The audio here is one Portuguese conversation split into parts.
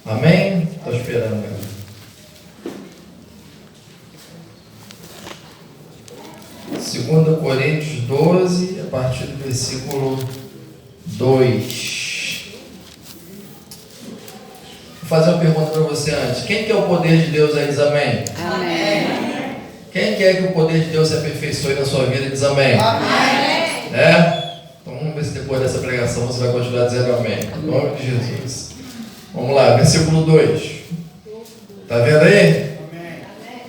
Amém? Estou esperando. 2 Coríntios 12, a partir do versículo 2. Vou fazer uma pergunta para você antes. Quem quer o poder de Deus aí? Diz amém. Amém. Quem quer que o poder de Deus se aperfeiçoe na sua vida? Diz amém. Amém. Então vamos ver se depois dessa pregação você vai continuar dizendo amém. Em nome de Jesus. Vamos lá, versículo 2. Está vendo aí? Amém.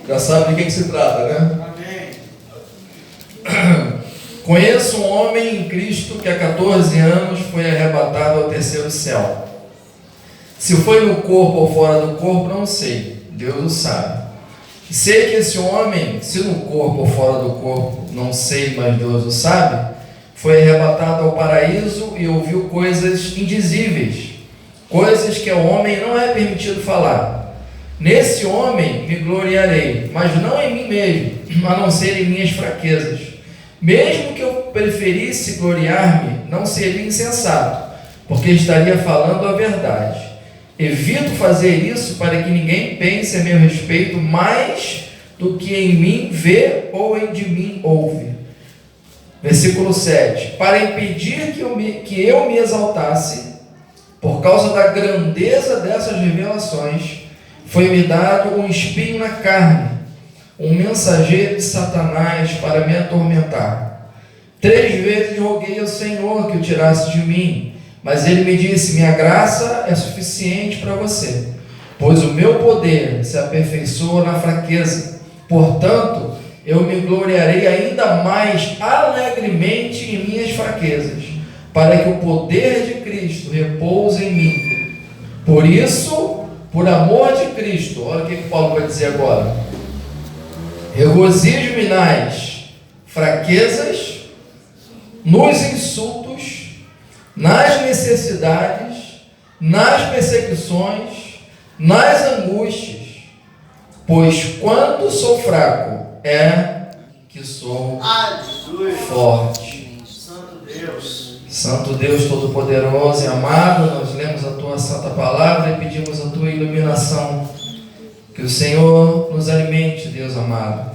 Já sabe de que se trata, né? Amém. Conheço um homem em Cristo que há 14 anos foi arrebatado ao terceiro céu. Se foi no corpo ou fora do corpo, não sei. Deus o sabe. Sei que esse homem, se no corpo ou fora do corpo, não sei, mas Deus o sabe, foi arrebatado ao paraíso e ouviu coisas indizíveis, coisas que ao homem não é permitido falar. Nesse homem me gloriarei, mas não em mim mesmo, a não ser em minhas fraquezas. Mesmo que eu preferisse gloriar-me, não seria insensato, porque estaria falando a verdade. Evito fazer isso para que ninguém pense a meu respeito mais do que em mim vê ou em de mim ouve. Versículo 7. Para impedir que eu me exaltasse, por causa da grandeza dessas revelações, foi-me dado um espinho na carne, um mensageiro de Satanás para me atormentar. 3 vezes roguei ao Senhor que o tirasse de mim, mas ele me disse: minha graça é suficiente para você, pois o meu poder se aperfeiçoa na fraqueza. Portanto, eu me gloriarei ainda mais alegremente em minhas fraquezas, para que o poder de Cristo repouse em mim. Por isso, por amor de Cristo, olha o que Paulo vai dizer agora: regozijo-me nas fraquezas, nos insultos, nas necessidades, nas perseguições, nas angústias, pois quando sou fraco é que sou forte. Santo Deus Todo-Poderoso e amado, nós lemos a Tua Santa Palavra e pedimos a Tua iluminação. Que o Senhor nos alimente, Deus amado.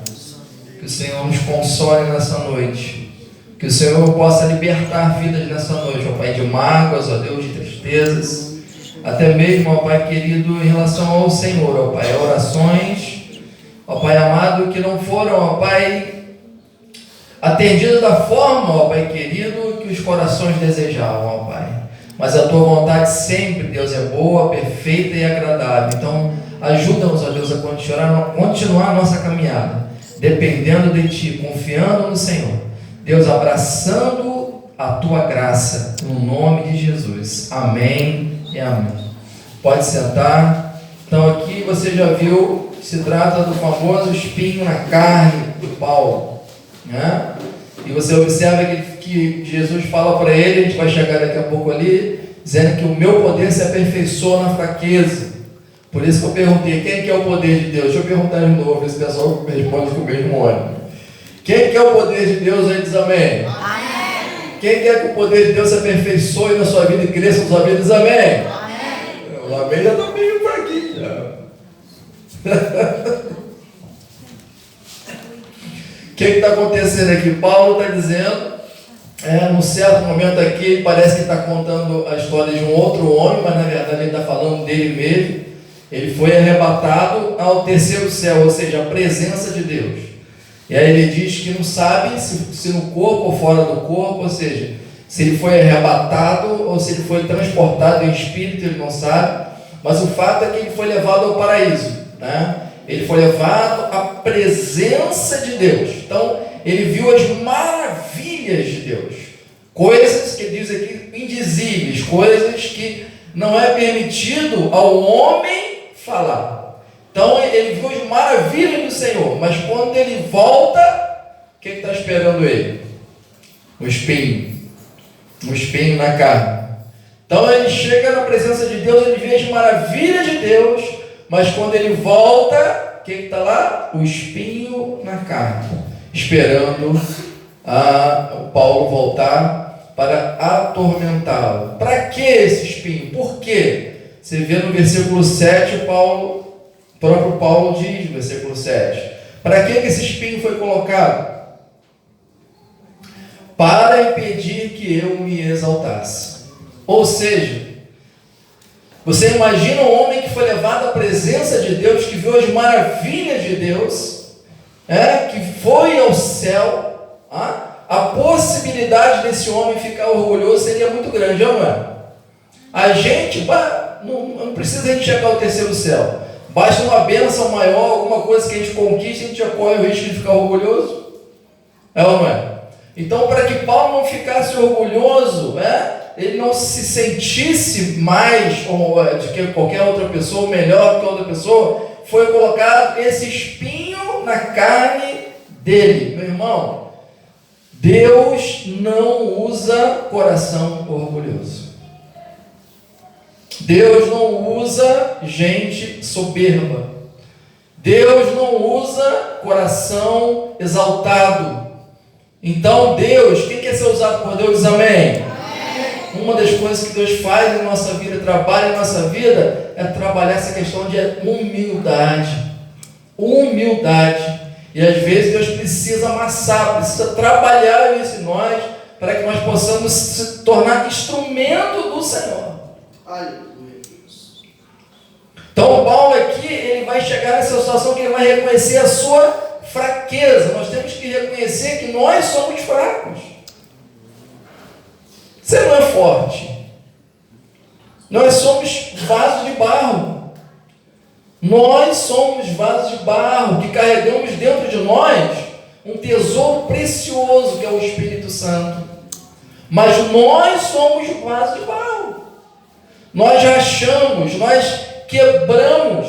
Que o Senhor nos console nessa noite. Que o Senhor possa libertar vidas nessa noite, ó Pai, de mágoas, ó Deus, de tristezas. Até mesmo, ó Pai querido, em relação ao Senhor, ó Pai, orações, ó Pai amado, que não foram, ó Pai, atendidas da forma, ó Pai querido, que os corações desejavam, ó Pai. Mas a Tua vontade sempre, Deus, é boa, perfeita e agradável. Então, ajuda-nos, ó Deus, a continuar a nossa caminhada, dependendo de Ti, confiando no Senhor. Deus, abraçando a Tua graça, no nome de Jesus. Amém e amém. Pode sentar. Então aqui você já viu, se trata do famoso espinho na carne de Paulo, né? E você observa que Jesus fala para ele, a gente vai chegar daqui a pouco ali, dizendo que o meu poder se aperfeiçoa na fraqueza. Por isso que eu perguntei, quem que é o poder de Deus? Deixa eu perguntar de novo, esse pessoal responde com o mesmo óleo. Quem quer o poder de Deus aí? Diz amém. Amém. Quem quer que o poder de Deus se aperfeiçoe na sua vida e cresça na sua vida? Diz amém. Amém. O amém já está meio por aqui. O que está acontecendo aqui? Paulo está dizendo, num certo momento aqui, parece que está contando a história de um outro homem, mas na verdade ele está falando dele mesmo. Ele foi arrebatado ao terceiro céu, ou seja, a presença de Deus. E aí ele diz que não sabe se no corpo ou fora do corpo, ou seja, se ele foi arrebatado ou se ele foi transportado em espírito, ele não sabe. Mas o fato é que ele foi levado ao paraíso, né? Ele foi levado à presença de Deus. Então, ele viu as maravilhas de Deus. Coisas que diz aqui indizíveis, coisas que não é permitido ao homem falar. Então ele viu as maravilhas do Senhor, mas quando ele volta, o que está esperando ele? Um espinho na carne. Então ele chega na presença de Deus, ele vê as maravilhas de Deus, mas quando ele volta, o que está lá? O espinho na carne, esperando o Paulo voltar para atormentá-lo. Para que esse espinho? Por quê? Você vê no versículo 7, o próprio Paulo diz no versículo 7, para que esse espinho foi colocado? Para impedir que eu me exaltasse. Ou seja, você imagina um homem que foi levado à presença de Deus, que viu as maravilhas de Deus, que foi ao céu, a possibilidade desse homem ficar orgulhoso seria muito grande, não é? A gente, não precisa a gente chegar ao terceiro céu, basta uma bênção maior, alguma coisa que a gente conquiste, a gente já corre o risco de ficar orgulhoso, ou não é? Então, para que Paulo não ficasse orgulhoso, ele não se sentisse mais de que qualquer outra pessoa, melhor do que outra pessoa, foi colocado esse espinho na carne dele. Meu irmão, Deus não usa coração orgulhoso. Deus não usa gente soberba. Deus não usa coração exaltado. Então Deus, quem quer ser usado por Deus, diz amém? Uma das coisas que Deus faz em nossa vida, trabalha em nossa vida, é trabalhar essa questão de humildade. Humildade. E às vezes Deus precisa amassar, precisa trabalhar isso em nós, para que nós possamos se tornar instrumento do Senhor. Então Paulo aqui, ele vai chegar nessa situação que ele vai reconhecer a sua fraqueza. Nós temos que reconhecer que nós somos fracos. Você não é forte. Nós somos vasos de barro. Nós somos vasos de barro que carregamos dentro de nós um tesouro precioso que é o Espírito Santo. Mas nós somos vasos de barro. Nós rachamos, nós quebramos.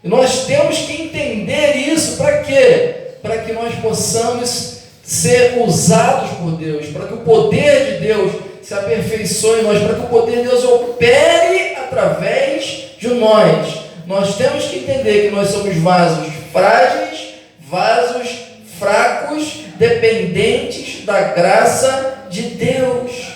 E nós temos que entender isso para quê? Para que nós possamos ser usados por Deus, para que o poder de Deus se aperfeiçoe em nós, para que o poder de Deus opere através de nós. Nós temos que entender que nós somos vasos frágeis, vasos fracos, dependentes da graça de Deus.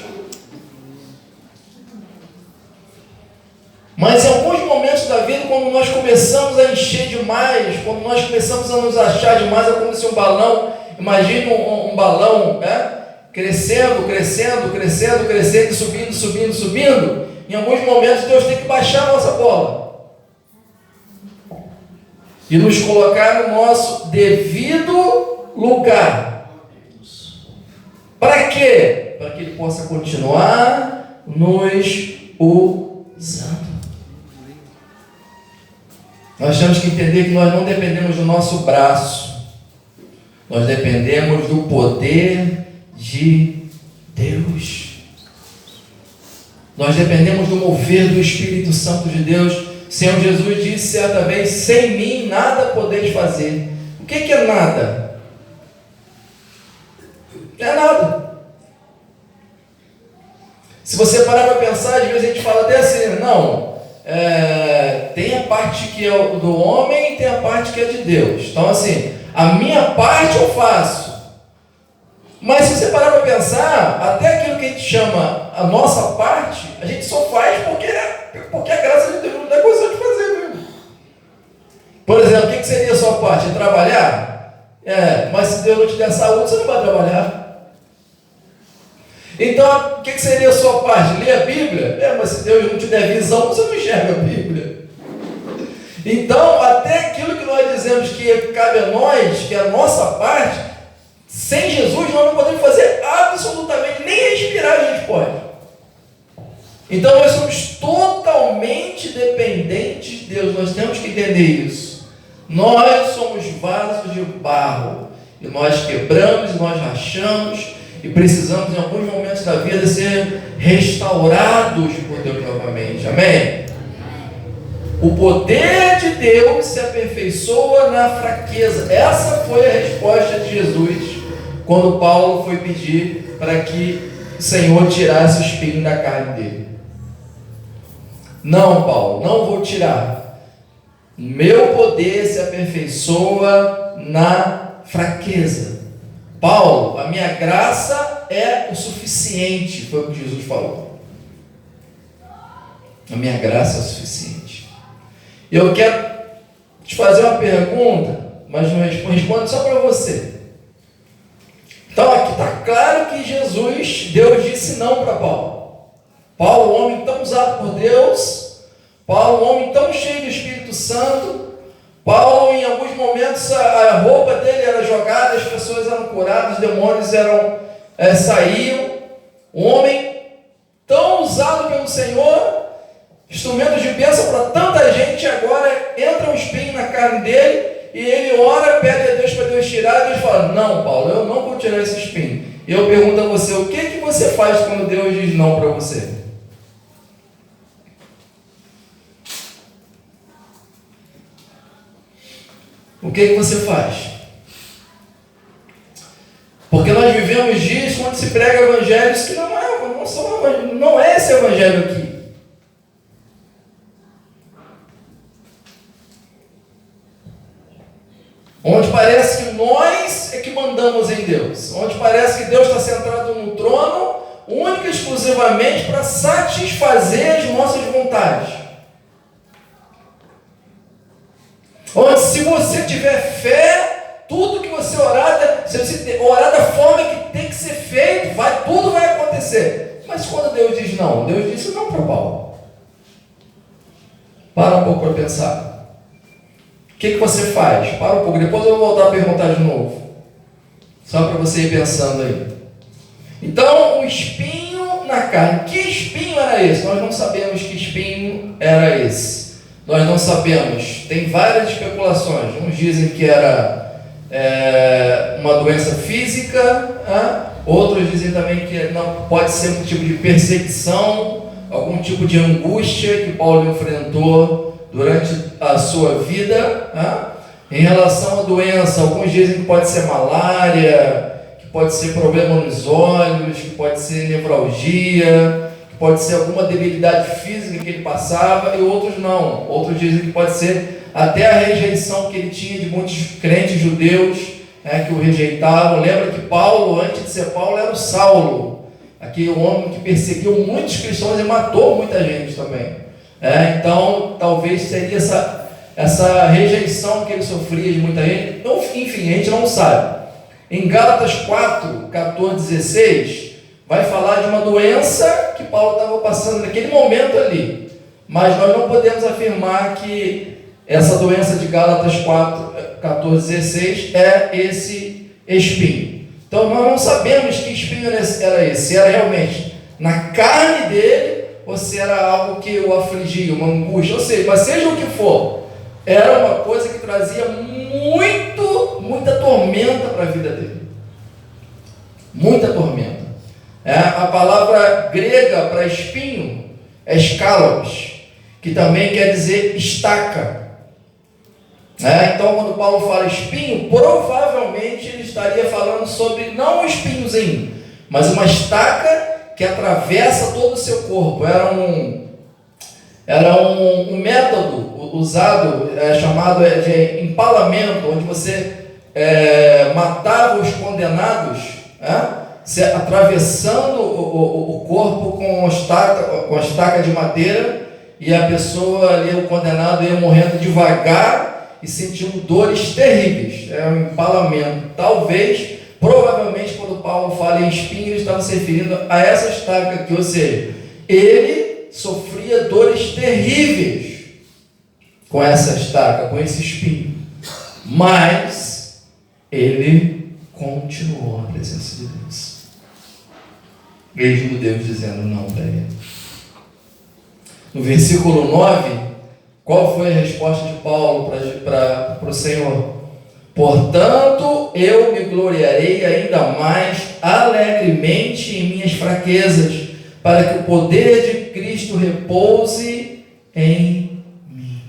Mas em alguns momentos da vida, quando nós começamos a encher demais, quando nós começamos a nos achar demais, é como se um balão, imagine um balão, crescendo, subindo. Em alguns momentos Deus tem que baixar a nossa bola e nos colocar no nosso devido lugar. Para quê? Para que Ele possa continuar nos usando. Nós temos que entender que nós não dependemos do nosso braço, nós dependemos do poder de Deus. Nós dependemos do mover do Espírito Santo de Deus. O Senhor Jesus disse certa vez: sem mim nada podeis fazer. O que é nada? Não é nada. Se você parar para pensar, às vezes a gente fala até assim, tem a parte que é do homem e tem a parte que é de Deus. Então assim, a minha parte eu faço. Mas se você parar para pensar, até aquilo que a gente chama a nossa parte, a gente só faz porque a graça de Deus não dá condição de fazer mesmo. Por exemplo, o que seria a sua parte? Trabalhar? Mas se Deus não te der saúde, você não vai trabalhar. Então, o que seria a sua parte? Ler a Bíblia? Mas se Deus não te der visão, você não enxerga a Bíblia. Então, até aquilo que nós dizemos que cabe a nós, que é a nossa parte, sem Jesus nós não podemos fazer absolutamente, nem respirar a gente pode. Então nós somos totalmente dependentes de Deus, nós temos que entender isso. Nós somos vasos de barro, e nós quebramos, e nós rachamos, e precisamos em alguns momentos da vida ser restaurados por Deus novamente, amém? O poder de Deus se aperfeiçoa na fraqueza. Essa foi a resposta de Jesus quando Paulo foi pedir para que o Senhor tirasse o espinho da carne dele. Não, Paulo, não vou tirar. Meu poder se aperfeiçoa na fraqueza. Paulo, a minha graça é o suficiente, foi o que Jesus falou. A minha graça é o suficiente. Eu quero te fazer uma pergunta, mas não respondo só para você. Então aqui está claro que Deus disse não para Paulo. Paulo, um homem tão usado por Deus, Paulo, um homem tão cheio do Espírito Santo, Paulo, em alguns momentos, a roupa dele era jogada, as pessoas eram curadas, os demônios saíam. Um homem tão usado pelo Senhor, instrumento de bênção para tanta gente, agora entra um espinho na carne dele, e ele ora, pede a Deus para Deus tirar, e Deus fala: não, Paulo, eu não vou tirar esse espinho. E eu pergunto a você, o que você faz quando Deus diz não para você? O que você faz? Porque nós vivemos dias quando se prega evangelhos que não é esse evangelho aqui. Onde parece que nós é que mandamos em Deus. Onde parece que Deus está sentado no trono, única e exclusivamente para satisfazer as nossas vontades. Onde, se você tiver fé, tudo que você orar, se você orar da forma que tem que ser feito, tudo vai acontecer. Mas quando Deus diz não, Deus disse não para Paulo. Para um pouco para pensar. O que você faz? Para um pouco, depois eu vou voltar a perguntar de novo. Só para você ir pensando aí. Então, o espinho na carne. Que espinho era esse? Nós não sabemos que espinho era esse. Nós não sabemos. Tem várias especulações. Uns dizem que era uma doença física. Outros dizem também que não pode ser um tipo de perseguição, algum tipo de angústia que Paulo enfrentou durante a sua vida. Em relação à doença, alguns dizem que pode ser malária, que pode ser problema nos olhos, que pode ser nevralgia, que pode ser alguma debilidade física que ele passava, e outros não. Outros dizem que pode ser até a rejeição que ele tinha de muitos crentes judeus, que o rejeitavam. Lembra que Paulo, antes de ser Paulo, era o Saulo, aquele homem que perseguiu muitos cristãos e matou muita gente também. Então, talvez seria essa rejeição que ele sofria de muita gente. Então, enfim, a gente não sabe. Em Gálatas 4, 14, 16, vai falar de uma doença que Paulo estava passando naquele momento ali. Mas nós não podemos afirmar que essa doença de Gálatas 4, 14, 16 é esse espinho. Então, nós não sabemos que espinho era esse. Se era realmente na carne dele, ou se era algo que o afligia, uma angústia, ou seja, mas seja o que for, era uma coisa que trazia muita tormenta para a vida dele. Muita tormenta. A palavra grega para espinho é scalos, que também quer dizer estaca. Então, quando Paulo fala espinho, provavelmente ele estaria falando sobre não um espinhozinho, mas uma estaca que atravessa todo o seu corpo. Era um método usado, chamado de empalamento, onde você matava os condenados, atravessando o corpo com estaca de madeira, e a pessoa ali, o condenado, ia morrendo devagar e sentindo dores terríveis. É um empalamento. Provavelmente, quando Paulo fala em espinho, ele estava se referindo a essa estaca aqui, ou seja, ele sofria dores terríveis com essa estaca, com esse espinho, mas ele continuou na presença de Deus, mesmo Deus dizendo não para ele. No versículo 9, qual foi a resposta de Paulo para o Senhor? Portanto, eu me gloriarei ainda mais alegremente em minhas fraquezas, para que o poder de Cristo repouse em mim.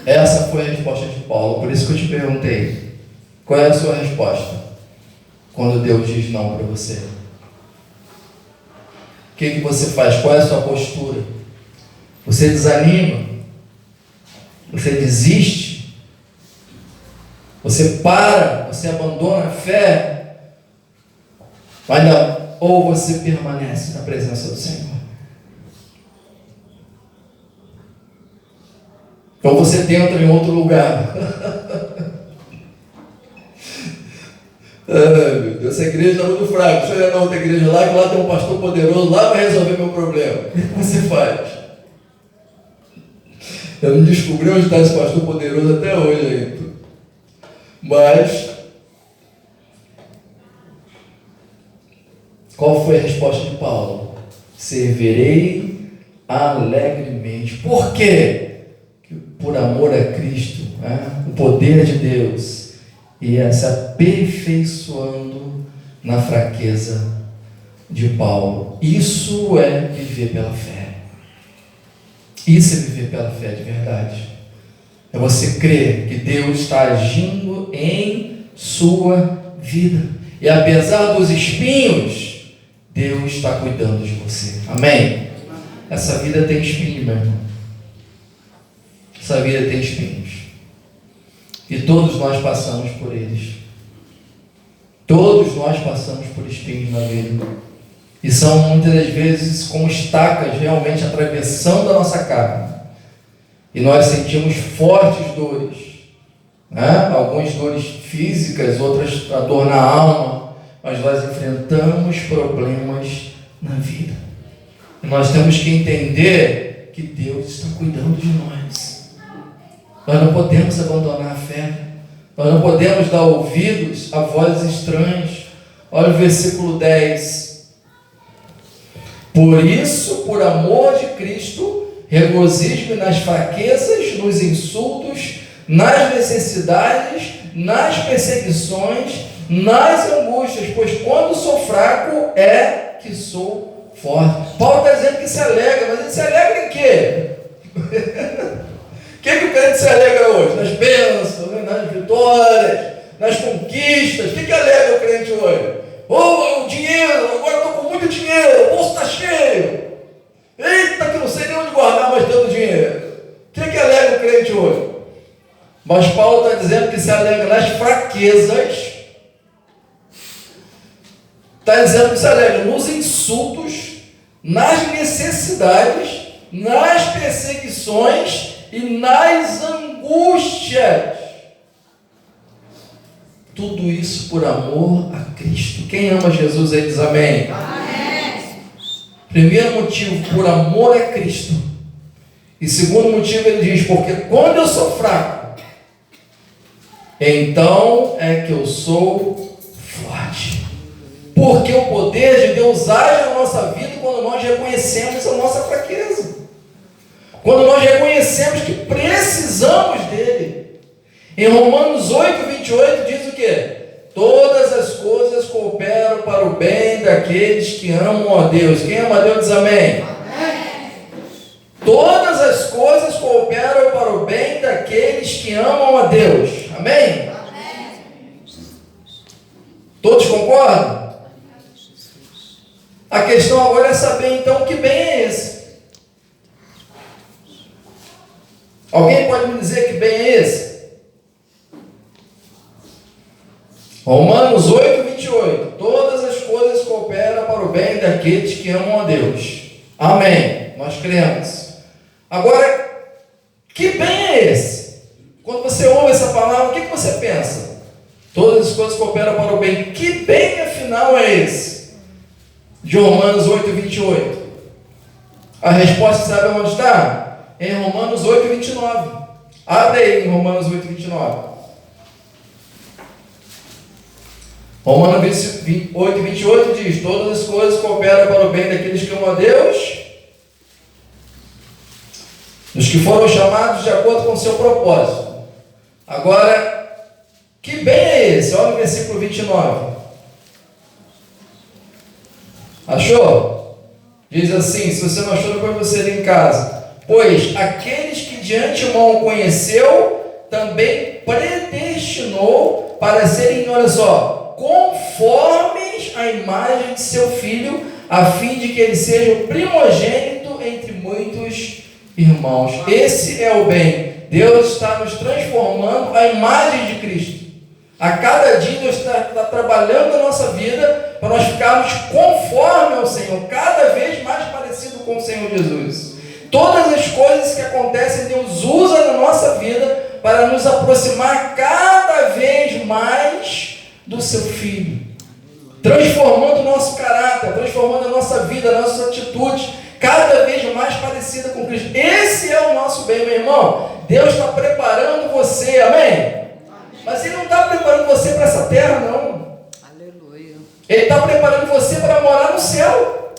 Essa foi a resposta de Paulo. Por isso que eu te perguntei, qual é a sua resposta quando Deus diz não para você? O que você faz? Qual é a sua postura? Você desanima? Você desiste? Você para? Você abandona a fé? Ou você permanece na presença do Senhor? Então você tenta em outro lugar. Ai, meu Deus, essa igreja está muito fraca. Deixa eu ir na outra igreja lá, que lá tem um pastor poderoso, lá vai resolver meu problema. O que você faz? Eu não descobri onde está esse pastor poderoso até hoje ainda. Mas, qual foi a resposta de Paulo? Servirei alegremente. Por quê? Por amor a Cristo, o poder de Deus ia se aperfeiçoando na fraqueza de Paulo. Isso é viver pela fé. Isso é viver pela fé de verdade. É você crer que Deus está agindo em sua vida. E apesar dos espinhos, Deus está cuidando de você. Amém? Essa vida tem espinho, meu irmão. Essa vida tem espinhos. E todos nós passamos por eles. Todos nós passamos por espinhos na vida. E são muitas das vezes como estacas realmente atravessando a nossa carne. E nós sentimos fortes dores. Algumas dores físicas, outras a dor na alma. Mas nós enfrentamos problemas na vida. E nós temos que entender que Deus está cuidando de nós. Nós não podemos abandonar a fé. Nós não podemos dar ouvidos a vozes estranhas. Olha o versículo 10. Por isso, por amor de Cristo, regozijo-me nas fraquezas, nos insultos, nas necessidades, nas perseguições, nas angústias, pois quando sou fraco é que sou forte. Paulo está dizendo que se alegra, mas ele se alegra em quê? O que o crente se alegra hoje? Nas bênçãos, nas vitórias, nas conquistas. O que alegra o crente hoje? O dinheiro, agora estou com muito dinheiro, o bolso está cheio. Eita, que não sei nem onde guardar mais tanto dinheiro. O que alegra o crente hoje? Mas Paulo está dizendo que se alegra nas fraquezas. Está dizendo que se alegra nos insultos, nas necessidades, nas perseguições e nas angústias. Tudo isso por amor a Cristo. Quem ama Jesus aí diz amém. Amém. Primeiro motivo, por amor a Cristo. E segundo motivo, ele diz, porque quando eu sou fraco, então é que eu sou forte. Porque o poder de Deus age na nossa vida quando nós reconhecemos a nossa fraqueza. Quando nós reconhecemos que precisamos dele. Em Romanos 8:28 diz o quê? Todas as coisas cooperam para o bem daqueles que amam a Deus. Quem ama a Deus diz amém. Amém. Todas as coisas cooperam para o bem daqueles que amam a Deus. Amém? Amém. Todos concordam? A questão agora é saber então que bem é esse. Alguém pode me dizer que bem é esse? Romanos 8:28. Todas as coisas cooperam para o bem daqueles que amam a Deus. Amém. Nós cremos. Agora, que bem é esse? Quando você ouve essa palavra, o que você pensa? Todas as coisas cooperam para o bem. Que bem, afinal, é esse? De Romanos 8:28. A resposta sabe onde está? Em Romanos 8:29. Abre aí em Romanos 8:29. Romanos 8:28 diz: todas as coisas cooperam para o bem daqueles que amam a Deus, dos que foram chamados de acordo com o seu propósito. Agora, que bem é esse? Olha o versículo 29. Achou? Diz assim, se você não achou, depois você lê em casa. Pois aqueles que de antemão conheceu, também predestinou para serem, olha só, conformes à imagem de seu Filho, a fim de que ele seja o primogênito entre muitos irmãos. Esse é o bem. Deus está nos transformando à imagem de Cristo. A cada dia Deus está trabalhando na nossa vida para nós ficarmos conforme ao Senhor, cada vez mais parecido com o Senhor Jesus. Todas as coisas que acontecem, Deus usa na nossa vida para nos aproximar cada vez mais do seu Filho, transformando o nosso caráter, transformando a nossa vida, a nossa atitude, cada vez mais parecida com Cristo. Esse é o nosso bem, meu irmão. Deus está preparando você, amém? Mas Ele não está preparando você para essa terra, não. Aleluia. Ele está preparando você para morar no céu.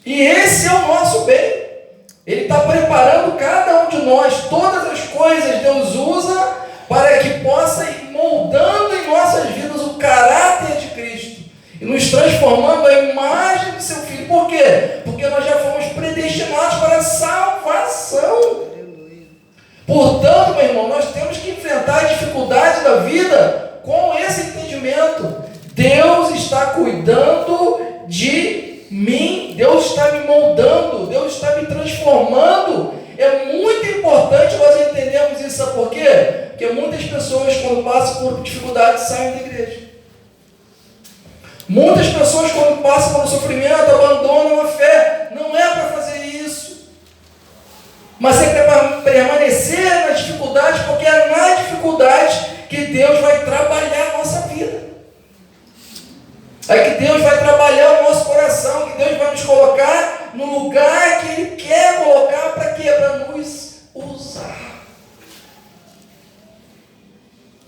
E esse é o nosso bem. Ele está preparando cada um de nós. Todas as coisas Deus usa para que possa ir moldando em nossas vidas o caráter de Cristo e nos transformando a imagem do seu Filho. Por quê? Porque nós já fomos predestinados para a salvação. Portanto, meu irmão, nós temos que enfrentar a dificuldade da vida com esse entendimento. Deus está cuidando de mim, Deus está me moldando, Deus está me transformando. É muito importante nós entendermos isso, sabe por quê? Porque muitas pessoas, quando passam por dificuldades, saem da igreja. Muitas pessoas, quando passam por sofrimento, abandonam a fé. Não é para fazer isso, mas é para permanecer na dificuldade, porque é na dificuldade que Deus vai trabalhar a nossa vida. É que Deus vai trabalhar o nosso coração, que Deus vai nos colocar no lugar que Ele quer colocar. Para quê? Para nos usar.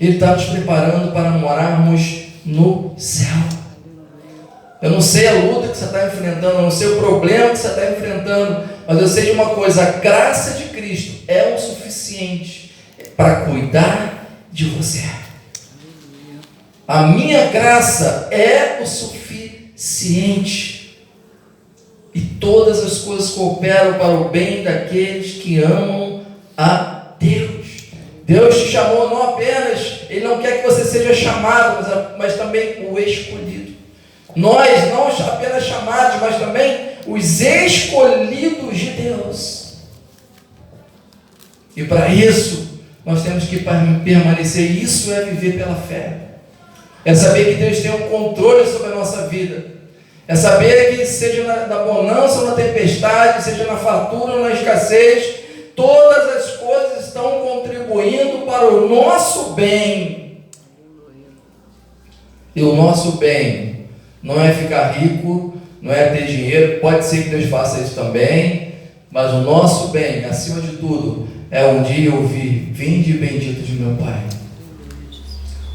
Ele está nos preparando para morarmos no céu. Eu não sei a luta que você está enfrentando, eu não sei o problema que você está enfrentando, mas eu sei de uma coisa: a graça de Cristo é o suficiente para cuidar de você. A minha graça é o suficiente. E todas as coisas cooperam para o bem daqueles que amam a Deus. Deus te chamou não apenas, Ele não quer que você seja chamado, mas também o escolhido. Nós não apenas chamados, mas também os escolhidos de Deus. E para isso, nós temos que permanecer. Isso é viver pela fé. É saber que Deus tem um controle sobre a nossa vida. É saber que seja na bonança ou na tempestade, seja na fartura ou na escassez, todas as coisas estão contribuindo para o nosso bem. E o nosso bem não é ficar rico, não é ter dinheiro. Pode ser que Deus faça isso também, mas o nosso bem, acima de tudo, é um dia ouvir: vinde bendito de meu Pai.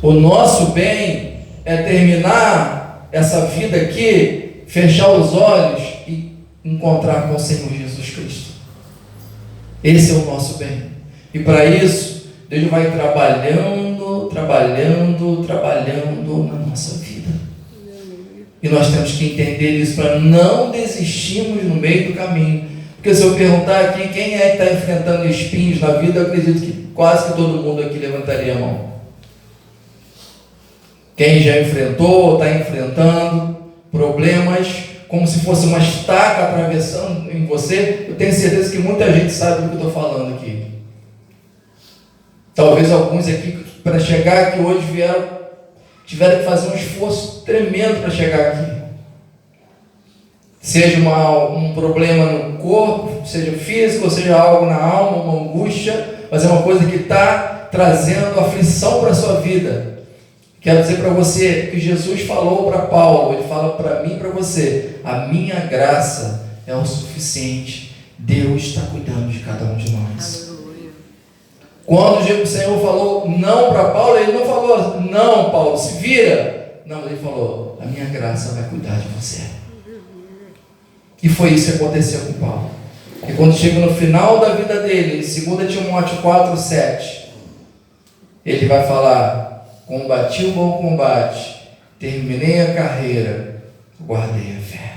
O nosso bem é terminar essa vida aqui, fechar os olhos e encontrar com o Senhor Jesus Cristo. Esse é o nosso bem. E para isso, Deus vai trabalhando na nossa vida. E nós temos que entender isso para não desistirmos no meio do caminho. Porque se eu perguntar aqui quem é que está enfrentando espinhos na vida, eu acredito que quase que todo mundo aqui levantaria a mão. Quem já enfrentou ou está enfrentando problemas como se fosse uma estaca atravessando em você, eu tenho certeza que muita gente sabe do que eu estou falando aqui. Talvez alguns aqui, para chegar aqui hoje, tiveram que fazer um esforço tremendo para chegar aqui. Seja um problema no corpo, seja físico, ou seja algo na alma, uma angústia, mas é uma coisa que está trazendo aflição para a sua vida. Quero dizer para você que Jesus falou para Paulo, ele fala para mim e para você: a minha graça é o suficiente. Deus está cuidando de cada um de nós. Aleluia. Quando o Senhor falou não para Paulo, ele não falou: não, Paulo, se vira. Não, ele falou: a minha graça vai cuidar de você. E foi isso que aconteceu com Paulo. E quando chega no final da vida dele, em 2 Timóteo 4:7, ele vai falar: combati o bom combate, terminei a carreira, guardei a fé.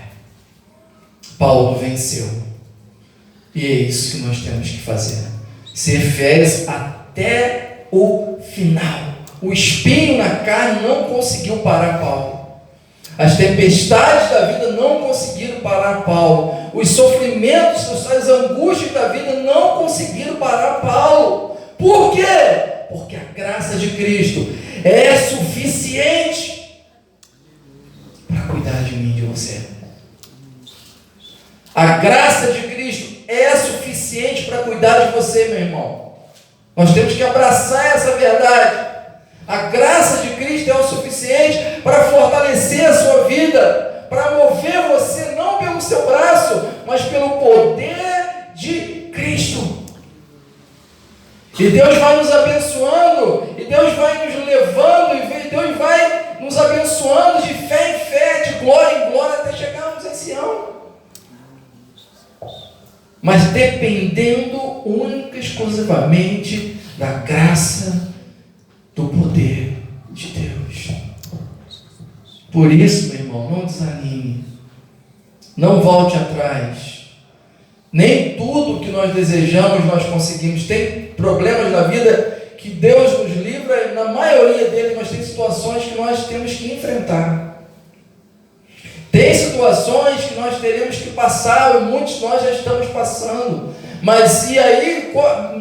Paulo venceu. E é isso que nós temos que fazer. Ser fiéis até o final. O espinho na carne não conseguiu parar Paulo. As tempestades da vida não conseguiram parar Paulo. Os sofrimentos, as angústias da vida não conseguiram parar Paulo. Por quê? Porque a graça de Cristo é suficiente para cuidar de você. A graça de Cristo é suficiente suficiente para cuidar de você, meu irmão. Nós temos que abraçar essa verdade. A graça de Cristo é o suficiente para fortalecer a sua vida, para mover você não pelo seu braço, mas pelo poder de Cristo. E Deus vai nos abençoando, e Deus vai nos levando, e Deus vai nos abençoando de fé em fé, de glória em glória, até chegarmos em Sião. Mas dependendo única e exclusivamente da graça, do poder de Deus. Por isso, meu irmão, não desanime, não volte atrás. Nem tudo que nós desejamos nós conseguimos. Tem problemas na vida que Deus nos livra, e na maioria deles nós temos situações que nós temos que enfrentar. Tem situações que nós teremos que passar, e muitos nós já estamos passando. Mas e aí,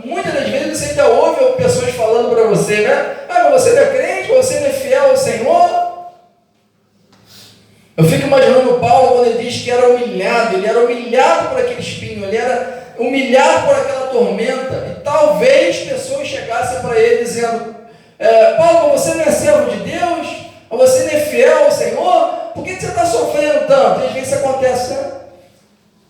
muitas das vezes você ainda ouve pessoas falando para você, né? Ah, mas você não é crente, você não é fiel ao Senhor. Eu fico imaginando Paulo quando ele diz que era humilhado, ele era humilhado por aquele espinho, ele era humilhado por aquela tormenta, e talvez pessoas chegassem para ele dizendo, Paulo, você não é servo de Deus? Ou você não é fiel ao Senhor? Por que você está sofrendo tanto? E às vezes isso acontece, né?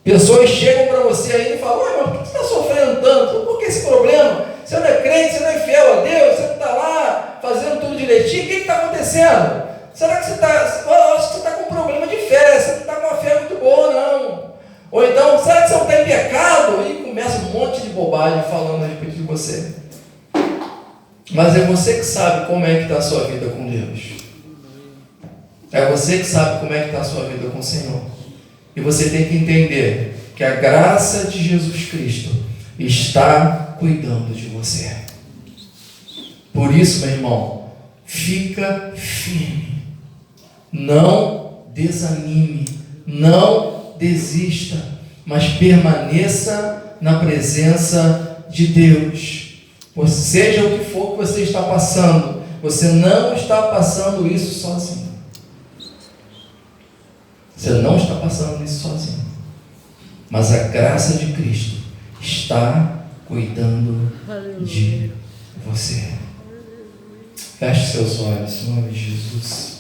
Pessoas chegam para você aí e falam, mas por que você está sofrendo tanto? Por que esse problema? Você não é crente, você não é fiel a Deus, você não está lá fazendo tudo direitinho, o que está acontecendo? Será que você está com um problema de fé? Você não está com uma fé muito boa, não. Ou então, será que você não está em pecado? E começa um monte de bobagem falando a respeito de você. Mas é você que sabe como é que está a sua vida com Deus. É você que sabe como é que está a sua vida com o Senhor. E você tem que entender que a graça de Jesus Cristo está cuidando de você. Por isso, meu irmão, fica firme. Não desanime, não desista, mas permaneça na presença de Deus. Seja o que for que você está passando, você não está passando isso sozinho. Você não está passando isso sozinho. Mas a graça de Cristo está cuidando de você. Feche seus olhos, em nome de Jesus.